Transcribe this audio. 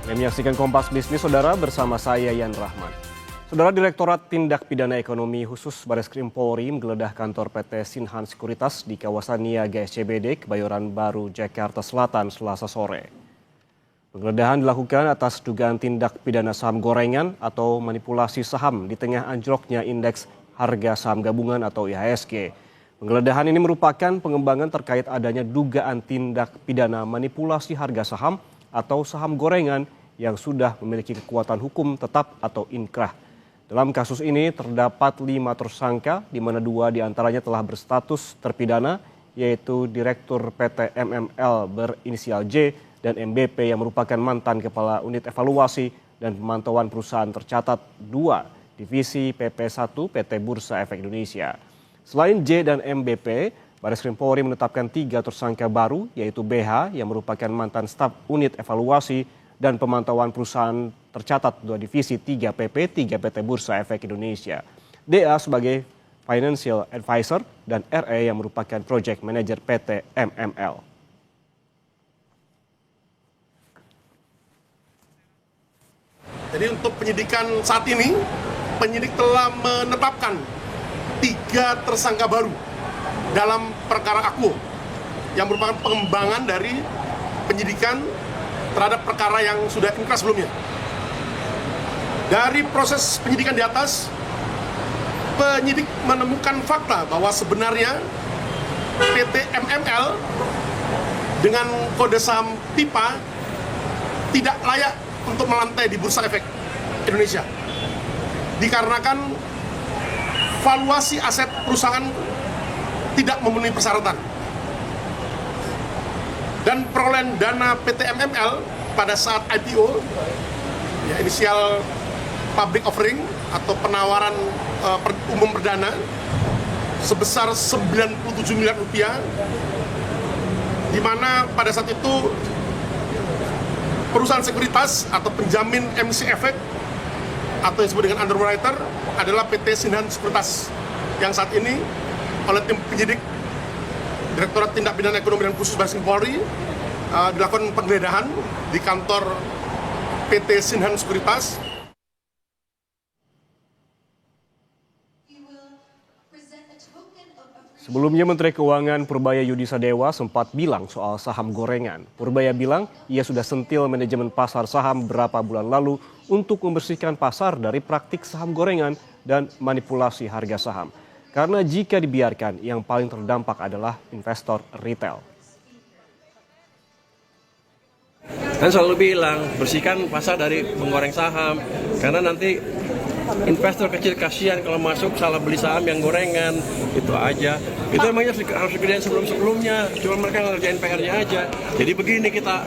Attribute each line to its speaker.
Speaker 1: Menyaksikan Kompas Bisnis, Saudara, bersama saya Yan Rahman. Saudara, Direktorat Tindak Pidana Ekonomi Khusus Bareskrim Polri menggeledah kantor PT Sinhan Sekuritas di kawasan Niaga SCBD, Kebayoran Baru, Jakarta Selatan, Selasa sore. Penggeledahan dilakukan atas dugaan tindak pidana saham gorengan atau manipulasi saham di tengah anjloknya indeks harga saham gabungan atau IHSG. Penggeledahan ini merupakan pengembangan terkait adanya dugaan tindak pidana manipulasi harga saham atau saham gorengan yang sudah memiliki kekuatan hukum tetap atau inkrah. Dalam kasus ini terdapat 5 tersangka, di mana 2 diantaranya telah berstatus terpidana, yaitu Direktur PT MML berinisial J dan MBP yang merupakan mantan Kepala Unit Evaluasi dan Pemantauan Perusahaan tercatat 2, Divisi PP1 PT Bursa Efek Indonesia. Selain J dan MBP, Bareskrim Polri menetapkan 3 tersangka baru, yaitu BH yang merupakan mantan staf unit evaluasi dan pemantauan perusahaan tercatat 2 divisi 3 PP 3 PT Bursa Efek Indonesia, DA sebagai financial advisor, dan RE yang merupakan project manager PT MML.
Speaker 2: Jadi untuk penyidikan saat ini, penyidik telah menetapkan 3 tersangka baru dalam perkara Aku yang merupakan pengembangan dari penyidikan terhadap perkara yang sudah inkrah sebelumnya. Dari proses penyidikan di atas, penyidik menemukan fakta bahwa sebenarnya PT MML dengan kode saham PIPA tidak layak untuk melantai di Bursa Efek Indonesia. Dikarenakan valuasi aset perusahaan tidak memenuhi persyaratan. Dan perolehan dana PT MML pada saat IPO, ya, inisial public offering atau penawaran umum perdana sebesar 97 miliar rupiah, di mana pada saat itu perusahaan sekuritas atau penjamin MC Efek atau yang disebut dengan underwriter adalah PT Sinhan Sekuritas, yang saat ini oleh tim penyidik Direktorat Tindak Pidana Ekonomi dan Khusus Bareskrim Polri dilakukan penggeledahan di kantor PT Sinhan Sekuritas.
Speaker 1: Sebelumnya Menteri Keuangan Purbaya Yudisadewa sempat bilang soal saham gorengan. Purbaya bilang ia sudah sentil manajemen pasar saham beberapa bulan lalu untuk membersihkan pasar dari praktik saham gorengan dan manipulasi harga saham. Karena jika dibiarkan, yang paling terdampak adalah investor retail.
Speaker 3: Kan selalu bilang, bersihkan pasar dari menggoreng saham. Karena nanti investor kecil kasihan kalau masuk salah beli saham yang gorengan. Itu aja. Itu emangnya harus dikerjain sebelum-sebelumnya. Cuma mereka ngerjain PR-nya aja. Jadi begini kita